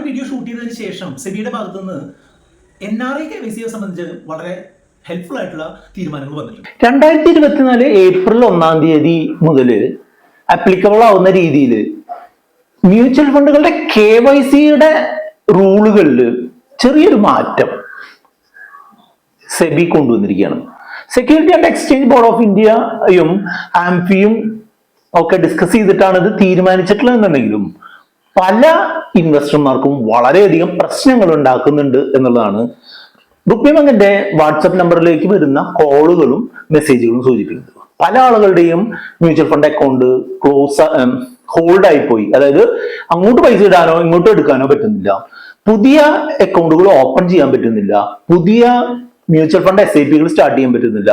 Video shoot ചെയ്തതിന് ശേഷം സെബിയുടെ ഭാഗത്തു നിന്ന് NRI KYC സംബന്ധിച്ച് വളരെ ഹെൽപ്ഫുൾ ആയിട്ടുള്ള തീരുമാനങ്ങൾ വന്നിട്ടുണ്ട്. 2024 ഏപ്രിൽ 1 മുതൽ ആപ്ലിക്കബിൾ ആവുന്ന രീതിയിൽ മ്യൂച്വൽ ഫണ്ടുകളുടെ KYCയുടെ റൂളുകളിൽ ചെറിയൊരു മാറ്റം സെബി കൊണ്ടുവന്നിരിക്കുകയാണ്. Security and exchange board of ഇന്ത്യയും ആംഫിയും ഒക്കെ ഡിസ്കസ് ചെയ്തിട്ടാണ് ഇത് തീരുമാനിച്ചിട്ടുള്ളതെന്നുണ്ടെങ്കിലും പല ഇൻവെസ്റ്റർമാർക്കും വളരെയധികം പ്രശ്നങ്ങൾ ഉണ്ടാക്കുന്നുണ്ട് എന്നുള്ളതാണ് റുപ്പി ബാങ്കിന്റെ വാട്സപ്പ് നമ്പറിലേക്ക് വരുന്ന കോളുകളും മെസ്സേജുകളും സൂചിപ്പിക്കുന്നത്. പല ആളുകളുടെയും മ്യൂച്വൽ ഫണ്ട് അക്കൗണ്ട് ഹോൾഡ് ആയിപ്പോയി, അതായത് അങ്ങോട്ട് പൈസ ഇടാനോ ഇങ്ങോട്ട് എടുക്കാനോ പറ്റുന്നില്ല, പുതിയ അക്കൗണ്ടുകൾ ഓപ്പൺ ചെയ്യാൻ പറ്റുന്നില്ല, പുതിയ മ്യൂച്വൽ ഫണ്ട് SIPകൾ സ്റ്റാർട്ട് ചെയ്യാൻ പറ്റുന്നില്ല,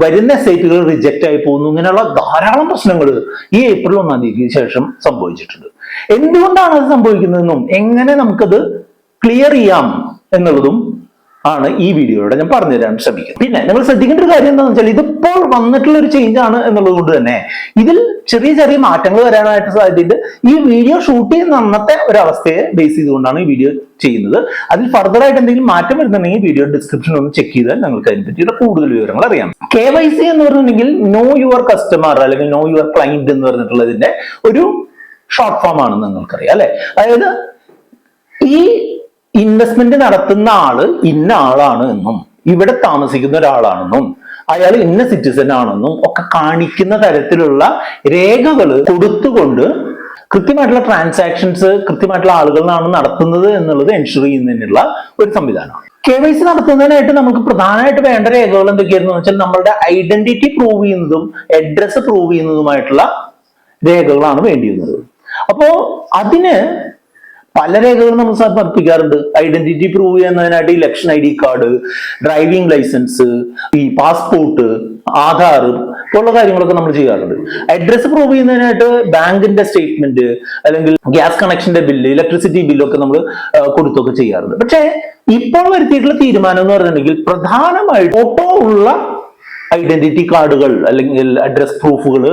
വരുന്ന SIPകൾ റിജക്റ്റ് ആയി പോകുന്നു. ഇങ്ങനെയുള്ള ധാരാളം പ്രശ്നങ്ങൾ ഈ ഏപ്രിൽ 1 ശേഷം സംഭവിച്ചിട്ടുണ്ട്. എന്തുകൊണ്ടാണ് അത് സംഭവിക്കുന്നതെന്നും എങ്ങനെ നമുക്കത് ക്ലിയർ ചെയ്യാം എന്നുള്ളതും ആണ് ഈ വീഡിയോയുടെ ഞാൻ പറഞ്ഞുതരാൻ ശ്രമിക്കുന്നത്. പിന്നെ നിങ്ങൾ ശ്രദ്ധിക്കേണ്ട ഒരു കാര്യം എന്താണെന്ന് വെച്ചാൽ ഇതിപ്പോൾ വന്നിട്ടുള്ള ഒരു ചേഞ്ച് ആണ് എന്നുള്ളത് കൊണ്ട് തന്നെ ഇതിൽ ചെറിയ ചെറിയ മാറ്റങ്ങൾ വരാനായിട്ട് സാധ്യതയുണ്ട്. ഈ വീഡിയോ ഷൂട്ട് ചെയ്യുന്ന അന്നത്തെ ഒരവസ്ഥയെ ബേസ് ചെയ്തുകൊണ്ടാണ് ഈ വീഡിയോ ചെയ്യുന്നത്. അതിൽ ഫർദർ ആയിട്ട് എന്തെങ്കിലും മാറ്റം വരുന്നുണ്ടെങ്കിൽ വീഡിയോ ഡിസ്ക്രിപ്ഷൻ ഒന്ന് ചെക്ക് ചെയ്താൽ നിങ്ങൾക്ക് അതിനെ പറ്റിയുള്ള കൂടുതൽ വിവരങ്ങൾ അറിയാം. KYC എന്ന് പറഞ്ഞിട്ടുണ്ടെങ്കിൽ നോ യുവർ കസ്റ്റമർ അല്ലെങ്കിൽ നോ യുവർ ക്ലയന്റ് എന്ന് പറഞ്ഞിട്ടുള്ളതിന്റെ ഒരു ഷോർട്ട് ഫോം ആണെന്ന് നിങ്ങൾക്കറിയാം അല്ലെ. അതായത് ഈ ഇൻവെസ്റ്റ്മെന്റ് നടത്തുന്ന ആള് ഇന്ന ആളാണ് എന്നും ഇവിടെ താമസിക്കുന്ന ഒരാളാണെന്നും അയാൾ ഇന്ന സിറ്റിസൺ ആണെന്നും ഒക്കെ കാണിക്കുന്ന തരത്തിലുള്ള രേഖകൾ കൊടുത്തുകൊണ്ട് കൃത്യമായിട്ടുള്ള ട്രാൻസാക്ഷൻസ് കൃത്യമായിട്ടുള്ള ആളുകളാണ് നടത്തുന്നത് എന്നുള്ളത് എൻഷുർ ചെയ്യുന്നതിനുള്ള ഒരു സംവിധാനമാണ്. KYC നടത്തുന്നതിനായിട്ട് നമുക്ക് പ്രധാനമായിട്ട് വേണ്ട രേഖകൾ എന്തൊക്കെയായിരുന്നു വെച്ചാൽ നമ്മളുടെ ഐഡന്റിറ്റി പ്രൂവ് ചെയ്യുന്നതും അഡ്രസ് പ്രൂവ് ചെയ്യുന്നതുമായിട്ടുള്ള രേഖകളാണ് വേണ്ടിയിരുന്നത്. അപ്പോ അതിന് പല രേഖകളും നമ്മൾ സമർപ്പിക്കാറുണ്ട്. ഐഡന്റിറ്റി പ്രൂവ് ചെയ്യുന്നതിനായിട്ട് election ID card, driving licence, ഈ പാസ്പോർട്ട്, ആധാർ പോലുള്ള കാര്യങ്ങളൊക്കെ നമ്മൾ ചെയ്യാറുണ്ട്. അഡ്രസ് പ്രൂവ് ചെയ്യുന്നതിനായിട്ട് ബാങ്കിന്റെ സ്റ്റേറ്റ്മെന്റ് അല്ലെങ്കിൽ ഗ്യാസ് കണക്ഷന്റെ ബില്ല്, ഇലക്ട്രിസിറ്റി ബില്ലൊക്കെ നമ്മൾ കൊടുത്തൊക്കെ ചെയ്യാറുണ്ട്. പക്ഷേ ഇപ്പോൾ വരുത്തിയിട്ടുള്ള തീരുമാനം എന്ന് പറഞ്ഞിട്ടുണ്ടെങ്കിൽ പ്രധാനമായിട്ട് ഫോട്ടോ ഉള്ള ഐഡന്റിറ്റി കാർഡുകൾ അല്ലെങ്കിൽ അഡ്രസ് പ്രൂഫുകൾ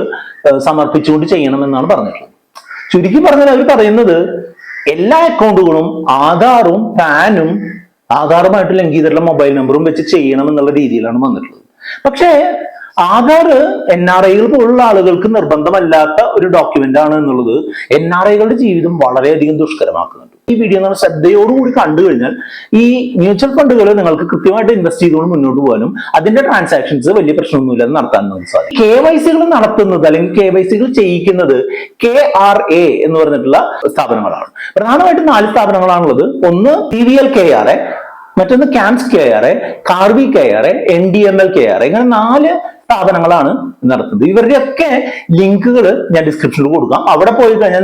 സമർപ്പിച്ചുകൊണ്ട് ചെയ്യണമെന്നാണ് പറഞ്ഞിട്ടുള്ളത്. ചുരുക്കി പറഞ്ഞാൽ അവർ പറയുന്നത് എല്ലാ അക്കൗണ്ടുകളും ആധാറും പാനും ആധാറുമായിട്ട് ലിങ്ക് ചെയ്തിട്ടുള്ള മൊബൈൽ നമ്പറും വെച്ച് ചെയ്യണം എന്നുള്ള രീതിയിലാണ് വന്നിട്ടുള്ളത്. പക്ഷേ ആധാർ NRIകൾ പോലുള്ള ആളുകൾക്ക് നിർബന്ധമല്ലാത്ത ഒരു ഡോക്യുമെന്റ് ആണ് എന്നുള്ളത് NRIകളുടെ ജീവിതം വളരെയധികം ദുഷ്കരമാക്കുന്നുണ്ട്. ഈ വീഡിയോ നമ്മൾ ശ്രദ്ധയോടുകൂടി കണ്ടു കഴിഞ്ഞാൽ ഈ മ്യൂച്വൽ ഫണ്ടുകൾ നിങ്ങൾക്ക് കൃത്യമായിട്ട് ഇൻവെസ്റ്റ് ചെയ്തുകൊണ്ട് മുന്നോട്ട് പോകാനും അതിന്റെ ട്രാൻസാക്ഷൻസ് വലിയ പ്രശ്നമൊന്നുമില്ലാതെ നടത്താൻ നമുക്ക് സാധിക്കും. KYCകൾ നടത്തുന്നത് അല്ലെങ്കിൽ KYCകൾ ചെയ്യിക്കുന്നത് KRA എന്ന് പറഞ്ഞിട്ടുള്ള സ്ഥാപനങ്ങളാണ്. പ്രധാനമായിട്ടും 4 സ്ഥാപനങ്ങളാണുള്ളത്. ഒന്ന് CVL KRA, മറ്റൊന്ന് CAMS KRA, Karvy KRA, NDML KRA. ഇങ്ങനെ 4 സ്ഥാപനങ്ങളാണ് നടത്തുന്നത്. ഇവരുടെയൊക്കെ ലിങ്കുകൾ ഞാൻ ഡിസ്ക്രിപ്ഷനിൽ കൊടുക്കാം. അവിടെ പോയി കഴിഞ്ഞാൽ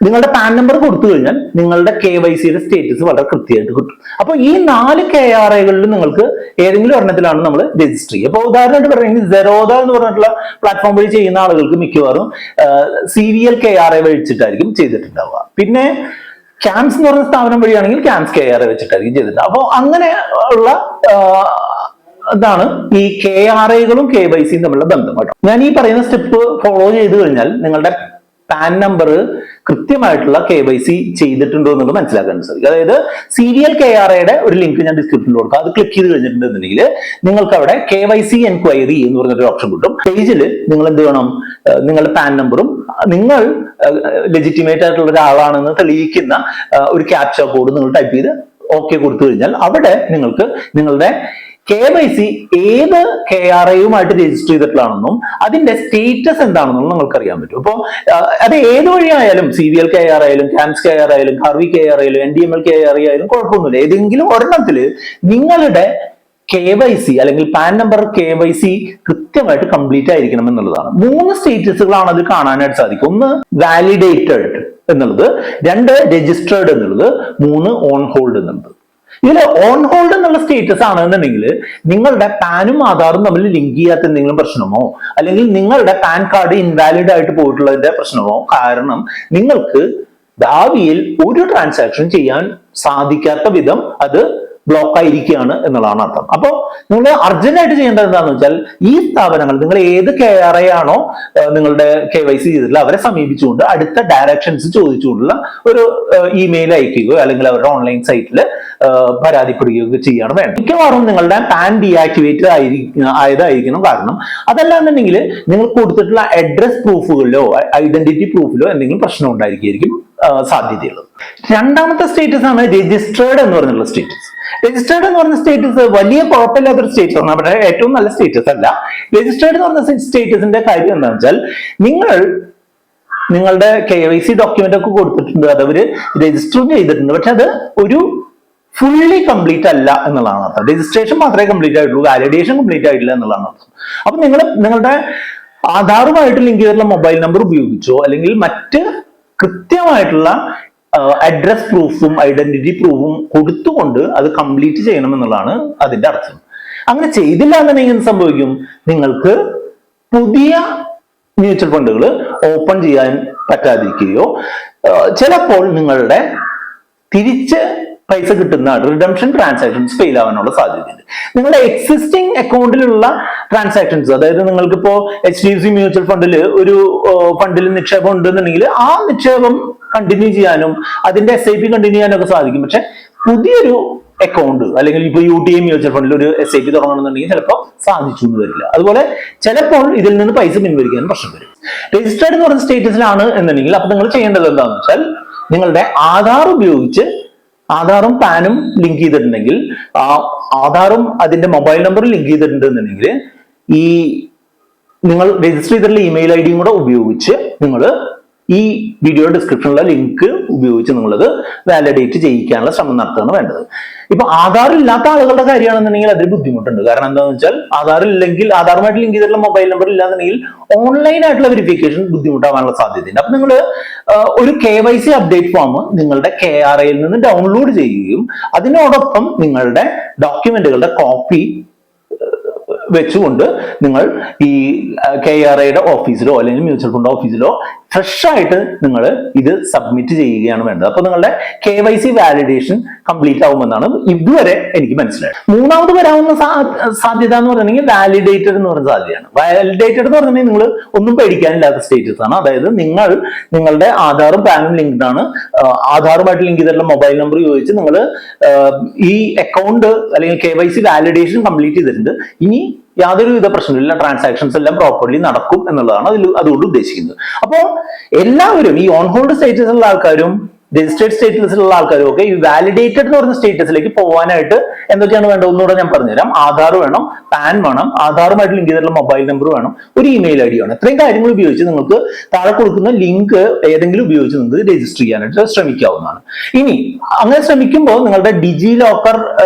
നിങ്ങളുടെ പാൻ നമ്പർ കൊടുത്തു കഴിഞ്ഞാൽ നിങ്ങളുടെ KYCയുടെ സ്റ്റേറ്റസ് വളരെ കൃത്യമായിട്ട് കിട്ടും. അപ്പോൾ ഈ 4 KRAകളിൽ നിങ്ങൾക്ക് ഏതെങ്കിലും ഒരെണ്ണത്തിലാണ് നമ്മൾ രജിസ്റ്റർ ചെയ്യുക. അപ്പോൾ ഉദാഹരണമായിട്ട് പറയുന്നത് Zerodha എന്ന് പറഞ്ഞിട്ടുള്ള പ്ലാറ്റ്ഫോം വഴി ചെയ്യുന്ന ആളുകൾക്ക് മിക്കവാറും CVL KRA വെച്ചിട്ടായിരിക്കും ചെയ്തിട്ടുണ്ടാവുക. പിന്നെ CAMS എന്ന് പറഞ്ഞ സ്ഥാപനം വഴിയാണെങ്കിൽ CAMS KRA വെച്ചിട്ടായിരിക്കും ചെയ്തിട്ടുണ്ടാവുക. അപ്പോൾ അങ്ങനെ ഉള്ള അതാണ് ഈ KRAകളും KYCയും തമ്മിലുള്ള ബന്ധം കേട്ടോ. ഞാൻ ഈ പറയുന്ന സ്റ്റെപ്പ് ഫോളോ ചെയ്ത് കഴിഞ്ഞാൽ നിങ്ങളുടെ പാൻ നമ്പർ കൃത്യമായിട്ടുള്ള KYC ചെയ്തിട്ടുണ്ടോ എന്നുള്ളത് മനസ്സിലാക്കാൻ സാധിക്കും. അതായത് CVL KRAയുടെ ഒരു ലിങ്ക് ഞാൻ ഡിസ്ക്രിപ്ഷനിൽ കൊടുക്കാം. അത് ക്ലിക്ക് ചെയ്ത് കഴിഞ്ഞിട്ടുണ്ടെന്നുണ്ടെങ്കിൽ നിങ്ങൾക്ക് അവിടെ KYC എൻക്വയറി എന്ന് പറഞ്ഞൊരു ഓപ്ഷൻ കിട്ടും. പേജിൽ നിങ്ങൾ എന്ത് ചെയ്യണം, നിങ്ങളുടെ പാൻ നമ്പറും നിങ്ങൾ ലെജിറ്റിമേറ്റ് ആയിട്ടുള്ള ഒരാളാണെന്ന് തെളിയിക്കുന്ന ഒരു ക്യാപ്ച കോഡ് നിങ്ങൾ ടൈപ്പ് ചെയ്ത് OK കൊടുത്തു കഴിഞ്ഞാൽ അവിടെ നിങ്ങൾക്ക് നിങ്ങളുടെ KYC ഏത് KRAയുമായിട്ട് രജിസ്റ്റർ ചെയ്തിട്ടുള്ളതാണെന്നും അതിന്റെ സ്റ്റേറ്റസ് എന്താണെന്നും നിങ്ങൾക്ക് അറിയാൻ പറ്റും. അപ്പോൾ അത് ഏത് വഴിയായാലും CVL KRA ആയാലും CAMS KRA ആയാലും Karvy KRA ആയാലും NDML KRA ആയാലും കുഴപ്പമൊന്നുമില്ല. ഏതെങ്കിലും ഒരെണ്ണത്തിൽ നിങ്ങളുടെ KYC അല്ലെങ്കിൽ പാൻ നമ്പർ KYC കൃത്യമായിട്ട് കംപ്ലീറ്റ് ആയിരിക്കണം എന്നുള്ളതാണ്. 3 സ്റ്റേറ്റസുകളാണ് അത് കാണാനായിട്ട് സാധിക്കും. ഒന്ന് വാലിഡേറ്റഡ് എന്നുള്ളത്, 2 രജിസ്റ്റേർഡ് എന്നുള്ളത്, 3 ഓൺ ഹോൾഡ് എന്നുള്ളത്. ഇതിൽ ഓൺ ഹോൾഡ് എന്നുള്ള സ്റ്റേറ്റസ് ആണെന്നുണ്ടെങ്കിൽ നിങ്ങളുടെ പാനും ആധാറും തമ്മിൽ ലിങ്ക് ചെയ്യാത്ത എന്തെങ്കിലും പ്രശ്നമോ അല്ലെങ്കിൽ നിങ്ങളുടെ പാൻ കാർഡ് ഇൻവാലിഡ് ആയിട്ട് പോയിട്ടുള്ളതിന്റെ പ്രശ്നമോ കാരണം നിങ്ങൾക്ക് ഭാവിയിൽ ഒരു ട്രാൻസാക്ഷൻ ചെയ്യാൻ സാധിക്കാത്ത വിധം അത് ബ്ലോക്ക് ആയിരിക്കുകയാണ് എന്നുള്ളതാണ് അർത്ഥം. അപ്പോൾ നിങ്ങൾ അർജന്റ് ആയിട്ട് ചെയ്യേണ്ടത് എന്താണെന്ന് വെച്ചാൽ ഈ സ്ഥാപനങ്ങൾ നിങ്ങൾ ഏത് KRA ആണോ നിങ്ങളുടെ KYC ചെയ്തിട്ടുള്ള അവരെ സമീപിച്ചുകൊണ്ട് അടുത്ത ഡയറക്ഷൻസ് ചോദിച്ചുകൊണ്ടുള്ള ഒരു ഇമെയിൽ അയക്കുകയോ അല്ലെങ്കിൽ അവരുടെ ഓൺലൈൻ സൈറ്റിൽ പരാതിപ്പെടുകയോ ചെയ്യാണ് വേണ്ടത്. മിക്കവാറും നിങ്ങളുടെ പാൻ ഡീആക്ടിവേറ്റഡ് ആയതായിരിക്കണം. കാരണം അതല്ലാന്നുണ്ടെങ്കിൽ നിങ്ങൾ കൊടുത്തിട്ടുള്ള അഡ്രസ് പ്രൂഫുകളിലോ ഐഡന്റിറ്റി പ്രൂഫിലോ എന്തെങ്കിലും പ്രശ്നം ഉണ്ടായിരിക്കും സാധ്യതയുള്ളത്. രണ്ടാമത്തെ സ്റ്റേറ്റസ് ആണ് രജിസ്റ്റേർഡ് എന്ന് പറഞ്ഞുള്ള സ്റ്റേറ്റസ്. രജിസ്റ്റേർഡ് എന്ന് പറഞ്ഞ സ്റ്റേറ്റസ് വലിയ കുഴപ്പമില്ലാത്തൊരു സ്റ്റേറ്റസ് ആണ്, പക്ഷേ ഏറ്റവും നല്ല സ്റ്റേറ്റസ് അല്ല. രജിസ്റ്റേർഡ് എന്ന് പറഞ്ഞ സ്റ്റേറ്റസിന്റെ കാര്യം എന്താണെന്ന് വെച്ചാൽ നിങ്ങൾ നിങ്ങളുടെ KYC ഡോക്യുമെന്റ് ഒക്കെ കൊടുത്തിട്ടുണ്ട്, അത് അവര് രജിസ്റ്റർ ചെയ്തിട്ടുണ്ട്, പക്ഷെ അത് ഒരു ഫുള്ളി കംപ്ലീറ്റ് അല്ല എന്നുള്ളതാണ് അർത്ഥം. രജിസ്ട്രേഷൻ മാത്രമേ കംപ്ലീറ്റ് ആയിട്ടുള്ളൂ, വാലിഡേഷൻ കംപ്ലീറ്റ് ആയിട്ടില്ല എന്നുള്ളതാണ് അർത്ഥം. അപ്പൊ നിങ്ങളുടെ ആധാറുമായിട്ട് ലിങ്ക് ചെയ്തിട്ടുള്ള മൊബൈൽ നമ്പർ ഉപയോഗിച്ചോ അല്ലെങ്കിൽ മറ്റ് കൃത്യമായിട്ടുള്ള അഡ്രസ് പ്രൂഫും ഐഡന്റിറ്റി പ്രൂഫും കൊടുത്തുകൊണ്ട് അത് കംപ്ലീറ്റ് ചെയ്യണം എന്നുള്ളതാണ് അതിന്റെ അർത്ഥം. അങ്ങനെ ചെയ്തില്ല എന്നുണ്ടെങ്കിൽ എന്ത് സംഭവിക്കും? നിങ്ങൾക്ക് പുതിയ മ്യൂച്വൽ ഫണ്ടുകൾ ഓപ്പൺ ചെയ്യാൻ പറ്റാതിരിക്കുകയോ ചിലപ്പോൾ നിങ്ങളുടെ തിരിച്ച് പൈസ കിട്ടുന്ന റിഡംഷൻ ട്രാൻസാക്ഷൻസ് ഫെയിൽ ആവാനുള്ള സാധ്യതയുണ്ട്. നിങ്ങളുടെ എക്സിസ്റ്റിംഗ് അക്കൗണ്ടിലുള്ള ട്രാൻസാക്ഷൻസ്, അതായത് നിങ്ങൾക്കിപ്പോ HDFC മ്യൂച്വൽ ഫണ്ടിൽ ഒരു ഫണ്ടിൽ നിക്ഷേപം ഉണ്ടെന്നുണ്ടെങ്കിൽ ആ നിക്ഷേപം കണ്ടിന്യൂ ചെയ്യാനും അതിന്റെ SIP കണ്ടിന്യൂ ചെയ്യാനും ഒക്കെ സാധിക്കും. പക്ഷെ പുതിയൊരു അക്കൗണ്ട് അല്ലെങ്കിൽ ഇപ്പൊ UTI മ്യൂച്വൽ ഫണ്ടിൽ ഒരു SIP തുടങ്ങണമെന്നുണ്ടെങ്കിൽ ചിലപ്പോൾ സാധിച്ചു എന്ന് വരില്ല. അതുപോലെ ചിലപ്പോൾ ഇതിൽ നിന്ന് പൈസ പിൻവലിക്കാൻ പ്രശ്നം വരും. രജിസ്റ്റേർഡ് എന്ന് പറഞ്ഞ സ്റ്റേറ്റസിലാണ് എന്നുണ്ടെങ്കിൽ അപ്പൊ നിങ്ങൾ ചെയ്യേണ്ടത് എന്താണെന്ന് വെച്ചാൽ നിങ്ങളുടെ ആധാർ ഉപയോഗിച്ച് ആധാറും പാനും ലിങ്ക് ചെയ്തിട്ടുണ്ടെങ്കിൽ ആധാറും അതിന്റെ മൊബൈൽ നമ്പറും ലിങ്ക് ചെയ്തിട്ടുണ്ടെന്നുണ്ടെങ്കിൽ ഈ നിങ്ങൾ രജിസ്റ്റർ ചെയ്തിട്ടുള്ള ഇമെയിൽ ഐഡിയും കൂടെ ഉപയോഗിച്ച് നിങ്ങൾ ഈ വീഡിയോ ഡിസ്ക്രിപ്ഷനിലുള്ള ലിങ്ക് ഉപയോഗിച്ച് നിങ്ങളത് വാലിഡേറ്റ് ചെയ്യിക്കാനുള്ള ശ്രമം നടത്തുകയാണ് വേണ്ടത്. ഇപ്പൊ ആധാർ ഇല്ലാത്ത ആളുകളുടെ കാര്യമാണെന്നുണ്ടെങ്കിൽ അതിൽ ബുദ്ധിമുട്ടുണ്ട്. കാരണം എന്താണെന്ന് വെച്ചാൽ ആധാറുമായിട്ട് ലിങ്ക് ചെയ്തിട്ടുള്ള മൊബൈൽ നമ്പർ ഇല്ലാന്നുണ്ടെങ്കിൽ ഓൺലൈൻ ആയിട്ടുള്ള വെരിഫിക്കേഷൻ ബുദ്ധിമുട്ടാവാനുള്ള സാധ്യതയുണ്ട്. അപ്പൊ നിങ്ങൾ ഒരു KYC അപ്ഡേറ്റ് ഫോം നിങ്ങളുടെ KRAയിൽ നിന്ന് ഡൗൺലോഡ് ചെയ്യുകയും അതിനോടൊപ്പം നിങ്ങളുടെ ഡോക്യുമെന്റുകളുടെ കോപ്പി വെച്ചുകൊണ്ട് നിങ്ങൾ ഈ KRAയുടെ ഓഫീസിലോ അല്ലെങ്കിൽ മ്യൂച്വൽ ഫണ്ട് ഓഫീസിലോ ഫ്രഷ് ആയിട്ട് നിങ്ങൾ ഇത് സബ്മിറ്റ് ചെയ്യുകയാണ് വേണ്ടത്. അപ്പൊ നിങ്ങളുടെ KYC വാലിഡേഷൻ കംപ്ലീറ്റ് ആവുമെന്നാണ് ഇതുവരെ എനിക്ക് മനസ്സിലായത്. മൂന്നാമത് വരാവുന്ന സാധ്യത എന്ന് പറഞ്ഞിട്ടുണ്ടെങ്കിൽ വാലിഡേറ്റഡ് എന്ന് പറയുന്ന സാധ്യതയാണ്. വാലിഡേറ്റഡ് എന്ന് പറഞ്ഞിട്ടുണ്ടെങ്കിൽ നിങ്ങൾ ഒന്നും പേടിക്കാനില്ലാത്ത സ്റ്റേറ്റസ് ആണ്. അതായത് നിങ്ങളുടെ ആധാറും പാനും ലിങ്ക്ഡ് ആണ്, ആധാറുമായിട്ട് ലിങ്ക് ചെയ്തിട്ടുള്ള മൊബൈൽ നമ്പർ ഉപയോഗിച്ച് നിങ്ങൾ ഈ അക്കൗണ്ട് അല്ലെങ്കിൽ KYC വാലിഡേഷൻ കംപ്ലീറ്റ് ചെയ്തിട്ടുണ്ട്. ഇനി യാതൊരുവിധ പ്രശ്നമില്ല, ട്രാൻസാക്ഷൻസ് എല്ലാം പ്രോപ്പർലി നടക്കും എന്നുള്ളതാണ് അതുകൊണ്ട് ഉദ്ദേശിക്കുന്നത്. അപ്പോൾ എല്ലാവരും ഈ ഓൺ ഹോൾഡ് സ്റ്റേറ്റസിലുള്ള ആൾക്കാരും രജിസ്റ്റേർഡ് സ്റ്റേറ്റസിലുള്ള ആൾക്കാരും ഒക്കെ ഈ വാലിഡേറ്റഡ് എന്ന് പറഞ്ഞ സ്റ്റേറ്റസിലേക്ക് പോകാനായിട്ട് എന്തൊക്കെയാണ് വേണ്ടത് ഒന്നുകൂടെ ഞാൻ പറഞ്ഞുതരാം. ആധാർ വേണം, പാൻ വേണം, ആധാറുമായിട്ട് ലിങ്ക് ചെയ്തിട്ടുള്ള മൊബൈൽ നമ്പർ വേണം, ഒരു ഇമെയിൽ ID വേണം. ഇത്രയും കാര്യങ്ങൾ ഉപയോഗിച്ച് നിങ്ങൾക്ക് താഴെ കൊടുക്കുന്ന ലിങ്ക് ഏതെങ്കിലും ഉപയോഗിച്ച് നിങ്ങൾക്ക് രജിസ്റ്റർ ചെയ്യാനായിട്ട് ശ്രമിക്കാവുന്നതാണ്. ഇനി അങ്ങനെ ശ്രമിക്കുമ്പോൾ നിങ്ങളുടെ ഡിജി ലോക്കർ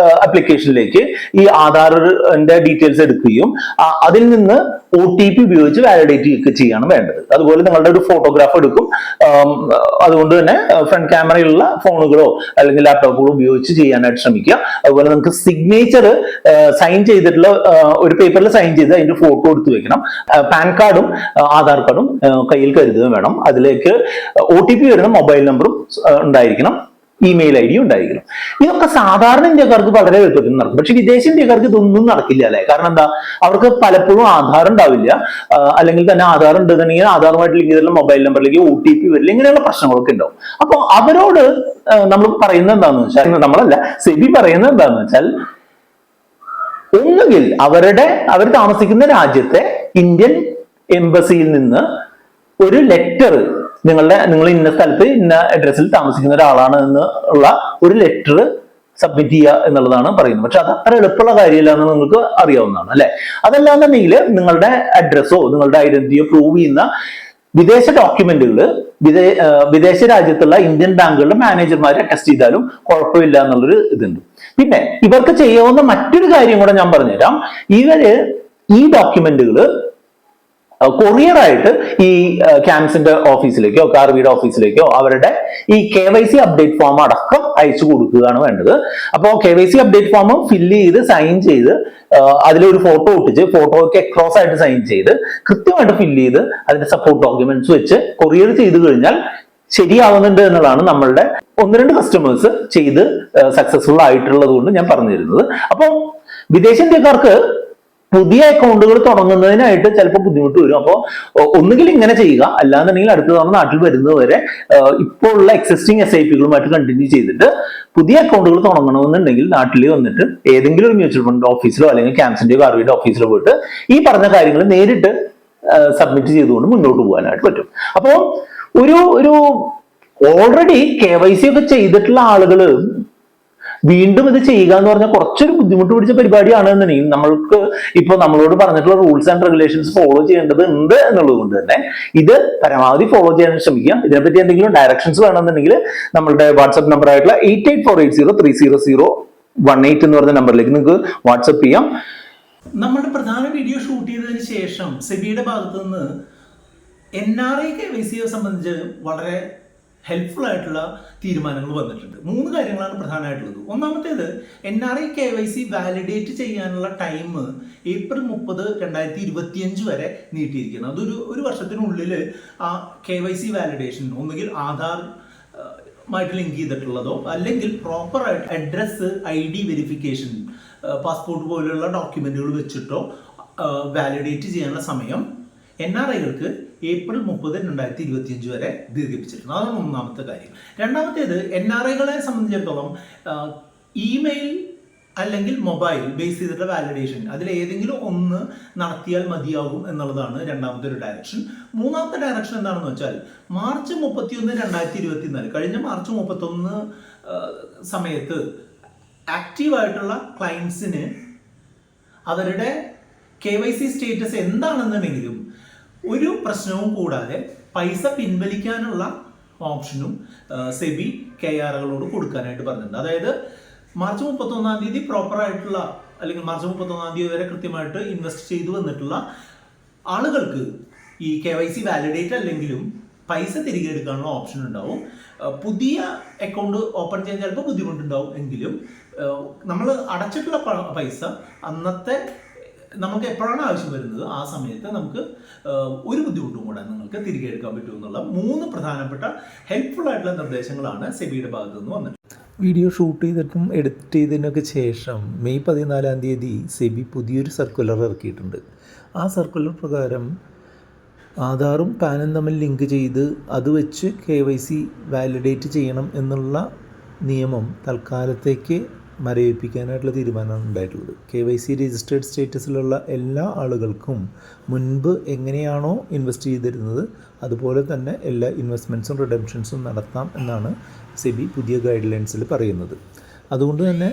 ആപ്ലിക്കേഷനിലേക്ക് ഈ ആധാറിന്റെ ഡീറ്റെയിൽസ് എടുക്കുകയും അതിൽ നിന്ന് OTP ഉപയോഗിച്ച് വാലിഡേറ്റ് ചെയ്യാണ് വേണ്ടത്. അതുപോലെ നിങ്ങളുടെ ഒരു ഫോട്ടോഗ്രാഫ് എടുക്കും. അതുകൊണ്ട് തന്നെ ഫ്രണ്ട് ക്യാമറയുള്ള ഫോണുകളോ അല്ലെങ്കിൽ ലാപ്ടോപ്പുകളോ ഉപയോഗിച്ച് ചെയ്യാനായിട്ട് ശ്രമിക്കുക. അതുപോലെ നമുക്ക് സിഗ്നേച്ചർ സൈൻ ചെയ്തിട്ടുള്ള ഒരു പേപ്പറിൽ സൈൻ ചെയ്ത് അതിന്റെ ഫോട്ടോ എടുത്ത് വെക്കണം. പാൻ കാർഡും ആധാർ കാർഡും കയ്യിൽ കരുതുകയും വേണം. അതിലേക്ക് OTP വരുന്ന മൊബൈൽ നമ്പറും ഉണ്ടായിരിക്കണം, ഇമെയിൽ ID ഉണ്ടായിരിക്കണം. ഇതൊക്കെ സാധാരണ ഇന്ത്യക്കാർക്ക് വളരെ എളുപ്പത്തിൽ നടക്കും. പക്ഷെ വിദേശ ഇന്ത്യക്കാർക്ക് ഇതൊന്നും നടക്കില്ല അല്ലെ? കാരണം എന്താ, അവർക്ക് പലപ്പോഴും ആധാർ ഉണ്ടാവില്ല, അല്ലെങ്കിൽ തന്നെ ആധാർ ഉണ്ടെന്നുണ്ടെങ്കിൽ ആധാറുമായിട്ട് ലിങ്ക് ചെയ്തിട്ടുള്ള മൊബൈൽ നമ്പറിലേക്ക് OTP വരില്ല, ഇങ്ങനെയുള്ള പ്രശ്നങ്ങളൊക്കെ ഉണ്ടാവും. അപ്പൊ അവരോട് നമ്മൾ പറയുന്നത് എന്താണെന്ന് വെച്ചാൽ, നമ്മളല്ല സെബി പറയുന്നത് എന്താണെന്ന് വെച്ചാൽ, ഒന്നുകിൽ അവർ താമസിക്കുന്ന രാജ്യത്തെ ഇന്ത്യൻ എംബസിയിൽ നിന്ന് ഒരു ലെറ്റർ നിങ്ങൾ ഇന്ന സ്ഥലത്ത് ഇന്ന അഡ്രസ്സിൽ താമസിക്കുന്ന ഒരാളാണ് എന്നുള്ള ഒരു ലെറ്റർ സബ്മിറ്റ് ചെയ്യുക എന്നുള്ളതാണ് പറയുന്നത്. പക്ഷെ അത് അത്ര എളുപ്പമുള്ള കാര്യമില്ല എന്ന് നിങ്ങൾക്ക് അറിയാവുന്നതാണ് അല്ലെ? അതല്ലാന്നുണ്ടെങ്കിൽ നിങ്ങളുടെ അഡ്രസ്സോ നിങ്ങളുടെ ഐഡന്റിറ്റിയോ പ്രൂവ് ചെയ്യുന്ന വിദേശ ഡോക്യുമെന്റുകൾ വിദേശ രാജ്യത്തുള്ള ഇന്ത്യൻ ബാങ്കുകളുടെ മാനേജർമാരെ ടെസ്റ്റ് ചെയ്താലും കുഴപ്പമില്ല എന്നുള്ളൊരു ഇതുണ്ട്. പിന്നെ ഇവർക്ക് ചെയ്യാവുന്ന മറ്റൊരു കാര്യം കൂടെ ഞാൻ പറഞ്ഞുതരാം. ഈ ഡോക്യുമെന്റുകൾ കൊറിയറായിട്ട് ഈ ക്യാമ്പ്സിന്റെ ഓഫീസിലേക്കോ കാർവിയുടെ ഓഫീസിലേക്കോ അവരുടെ ഈ KYC അപ്ഡേറ്റ് ഫോം അടക്കം അയച്ചു കൊടുക്കുകയാണ് വേണ്ടത്. അപ്പോൾ KYC അപ്ഡേറ്റ് ഫോം ഫില്ല് ചെയ്ത് സൈൻ ചെയ്ത് അതിലൊരു ഫോട്ടോ ഒട്ടിച്ച് ഫോട്ടോയ്ക്ക് അക്രോസ് ആയിട്ട് സൈൻ ചെയ്ത് കൃത്യമായിട്ട് ഫില്ല് ചെയ്ത് അതിന്റെ സപ്പോർട്ട് ഡോക്യുമെന്റ്സ് വെച്ച് കൊറിയർ ചെയ്ത് കഴിഞ്ഞാൽ ശരിയാവുന്നുണ്ട് എന്നുള്ളതാണ് നമ്മളുടെ ഒന്ന് രണ്ട് കസ്റ്റമേഴ്സ് ചെയ്ത് സക്സസ്ഫുൾ ആയിട്ടുള്ളത് കൊണ്ട് ഞാൻ പറഞ്ഞു തരുന്നത്. അപ്പോൾ വിദേശ ഇന്ത്യക്കാർക്ക് പുതിയ അക്കൗണ്ടുകൾ തുടങ്ങുന്നതിനായിട്ട് ചിലപ്പോൾ ബുദ്ധിമുട്ട് വരും. അപ്പോൾ ഒന്നുകിൽ ഇങ്ങനെ ചെയ്യുക, അല്ലാന്നുണ്ടെങ്കിൽ അടുത്ത തവണ നാട്ടിൽ വരുന്നത് വരെ ഇപ്പോൾ ഉള്ള എക്സിസ്റ്റിംഗ് SIP-കളുമായിട്ട് കണ്ടിന്യൂ ചെയ്തിട്ട് പുതിയ അക്കൗണ്ടുകൾ തുടങ്ങണമെന്നുണ്ടെങ്കിൽ നാട്ടിൽ വന്നിട്ട് ഏതെങ്കിലും ഒരു മ്യൂച്വൽ ഫണ്ട് ഓഫീസിലോ അല്ലെങ്കിൽ ക്യാമ്സിന്റെയോ കാർവിയുടെ ഓഫീസിലോ പോയിട്ട് ഈ പറഞ്ഞ കാര്യങ്ങൾ നേരിട്ട് സബ്മിറ്റ് ചെയ്തുകൊണ്ട് മുന്നോട്ട് പോകാനായിട്ട് പറ്റും. അപ്പോൾ ഒരു ഓൾറെഡി KYC ഒക്കെ ചെയ്തിട്ടുള്ള ആളുകൾ വീണ്ടും ഇത് ചെയ്യുക എന്ന് പറഞ്ഞാൽ കുറച്ചൊരു ബുദ്ധിമുട്ട് പിടിച്ച പരിപാടിയാണ് എന്നുണ്ടെങ്കിൽ നമ്മൾക്ക് ഇപ്പൊ നമ്മളോട് പറഞ്ഞിട്ടുള്ള റൂൾസ് ആൻഡ് റെഗുലേഷൻസ് ഫോളോ ചെയ്യേണ്ടത് ഉണ്ട് എന്നുള്ളത് കൊണ്ട് തന്നെ ഇത് പരമാവധി ഫോളോ ചെയ്യാൻ ശ്രമിക്കുക. ഇതിനെപ്പറ്റി എന്തെങ്കിലും ഡയറക്ഷൻസ് വേണമെന്നുണ്ടെങ്കിൽ നമ്മളുടെ വാട്സ്ആപ്പ് നമ്പർ ആയിട്ടുള്ള 8848030018 എന്ന് പറഞ്ഞ നമ്പറിലേക്ക് നിങ്ങൾക്ക് വാട്സ്ആപ്പ് ചെയ്യാം. നമ്മുടെ പ്രധാന വീഡിയോ ഷൂട്ട് ചെയ്തതിന് ശേഷം സെബിയുടെ ഭാഗത്തു നിന്ന് NRI KYCയെ സംബന്ധിച്ച് വളരെ ഹെൽപ്ഫുൾ ആയിട്ടുള്ള തീരുമാനങ്ങൾ വന്നിട്ടുണ്ട്. 3 കാര്യങ്ങളാണ് പ്രധാനമായിട്ടുള്ളത്. ഒന്നാമത്തേത്, NRI KYC വാലിഡേറ്റ് ചെയ്യാനുള്ള ടൈം ഏപ്രിൽ 30, 2025 വരെ നീട്ടിയിരിക്കണം. ഒരു വർഷത്തിനുള്ളിൽ ആ KYC വാലിഡേഷൻ ഒന്നുകിൽ ആധാർ മായിട്ട് ലിങ്ക് ചെയ്തിട്ടുള്ളതോ അല്ലെങ്കിൽ പ്രോപ്പറായിട്ട് അഡ്രസ്സ് ID വെരിഫിക്കേഷൻ പാസ്പോർട്ട് പോലുള്ള ഡോക്യുമെന്റുകൾ വെച്ചിട്ടോ വാലിഡേറ്റ് ചെയ്യാനുള്ള സമയം NRIകൾക്ക് ഏപ്രിൽ 30, 2025 വരെ ദീർഘിപ്പിച്ചിട്ടുണ്ട്. അതാണ് ഒന്നാമത്തെ കാര്യം. രണ്ടാമത്തേത്, NRIകളെ സംബന്ധിച്ചിടത്തോളം ഇമെയിൽ അല്ലെങ്കിൽ മൊബൈൽ ബേസ് ചെയ്തിട്ടുള്ള വാലിഡേഷൻ അതിൽ ഏതെങ്കിലും ഒന്ന് നടത്തിയാൽ മതിയാകും എന്നുള്ളതാണ് രണ്ടാമത്തെ ഒരു ഡയറക്ഷൻ. മൂന്നാമത്തെ ഡയറക്ഷൻ എന്താണെന്ന് വെച്ചാൽ മാർച്ച് 31, 2024 കഴിഞ്ഞ മാർച്ച് 31 സമയത്ത് ആക്റ്റീവായിട്ടുള്ള ക്ലയൻസിന് അവരുടെ KYC സ്റ്റേറ്റസ് എന്താണെന്നുണ്ടെങ്കിലും ഒരു പ്രശ്നവും കൂടാതെ പൈസ പിൻവലിക്കാനുള്ള ഓപ്ഷനും സെബി KRകളോട് കൊടുക്കാനായിട്ട് പറഞ്ഞിട്ടുണ്ട്. അതായത് മാർച്ച് 31-ാം തീയതി പ്രോപ്പർ ആയിട്ടുള്ള അല്ലെങ്കിൽ മാർച്ച് 31-ാം തീയതി വരെ കൃത്യമായിട്ട് ഇൻവെസ്റ്റ് ചെയ്തു വന്നിട്ടുള്ള ആളുകൾക്ക് ഈ KYC വാലിഡേറ്റ് അല്ലെങ്കിലും പൈസ തിരികെ എടുക്കാനുള്ള ഓപ്ഷൻ ഉണ്ടാവും. പുതിയ അക്കൗണ്ട് ഓപ്പൺ ചെയ്യാൻ ചിലപ്പോൾ ബുദ്ധിമുട്ടുണ്ടാവും എങ്കിലും നമ്മൾ അടച്ചിട്ടുള്ള പൈസ അന്നത്തെ നമുക്ക് എപ്പോഴാണ് ആവശ്യം വരുന്നത് ആ സമയത്ത് നമുക്ക് ഒരു ബുദ്ധിമുട്ടും കൂടെ നിങ്ങൾക്ക് തിരികെ എടുക്കാൻ പറ്റുമെന്നുള്ള 3 പ്രധാനപ്പെട്ട ഹെൽപ്ഫുൾ ആയിട്ടുള്ള നിർദ്ദേശങ്ങളാണ് സെബിയുടെ ഭാഗത്തു നിന്ന് വന്നത്. വീഡിയോ ഷൂട്ട് ചെയ്തിട്ടും എഡിറ്റ് ചെയ്തതിനൊക്കെ ശേഷം മെയ് 14-ാം തീയതി സെബി പുതിയൊരു സർക്കുലർ ഇറക്കിയിട്ടുണ്ട്. ആ സർക്കുലർ പ്രകാരം ആധാറും പാനും തമ്മിൽ ലിങ്ക് ചെയ്ത് അത് വെച്ച് KYC വാലിഡേറ്റ് ചെയ്യണം എന്നുള്ള നിയമം തൽക്കാലത്തേക്ക് മരവിപ്പിക്കാനായിട്ടുള്ള തീരുമാനമാണ് ഉണ്ടായിട്ടുള്ളത്. KYC രജിസ്റ്റേർഡ് സ്റ്റേറ്റസിലുള്ള എല്ലാ ആളുകൾക്കും മുൻപ് എങ്ങനെയാണോ ഇൻവെസ്റ്റ് ചെയ്തിരുന്നത് അതുപോലെ തന്നെ എല്ലാ ഇൻവെസ്റ്റ്മെൻറ്റ്സും റിഡംഷൻസും നടത്താം എന്നാണ് സെബി പുതിയ ഗൈഡ് ലൈൻസിൽ പറയുന്നത്. അതുകൊണ്ട് തന്നെ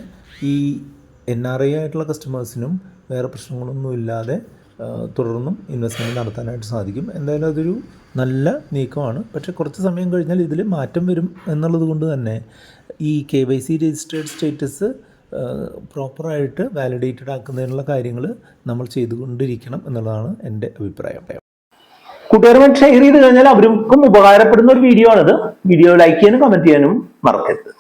ഈ NRI ആയിട്ടുള്ള കസ്റ്റമേഴ്സിനും വേറെ പ്രശ്നങ്ങളൊന്നുമില്ലാതെ തുടർന്നും ഇൻവെസ്റ്റ്മെൻറ്റ് നടത്താനായിട്ട് സാധിക്കും. എന്തായാലും അതൊരു നല്ല നീക്കമാണ്. പക്ഷേ കുറച്ച് സമയം കഴിഞ്ഞാൽ ഇതിൽ മാറ്റം വരും എന്നുള്ളത് കൊണ്ട് തന്നെ ഈ KYC രജിസ്റ്റേർഡ് സ്റ്റേറ്റസ് പ്രോപ്പറായിട്ട് വാലിഡേറ്റഡ് ആക്കുന്നതിനുള്ള കാര്യങ്ങൾ നമ്മൾ ചെയ്തുകൊണ്ടിരിക്കണം എന്നുള്ളതാണ് എൻ്റെ അഭിപ്രായം. കൂട്ടുകാരുമായിട്ട് ഷെയർ ചെയ്ത് കഴിഞ്ഞാൽ അവർക്കും ഉപകാരപ്പെടുന്ന ഒരു വീഡിയോ ആണിത്. വീഡിയോ ലൈക്ക് ചെയ്യാനും കമൻറ്റ് ചെയ്യാനും മറക്കരുത്.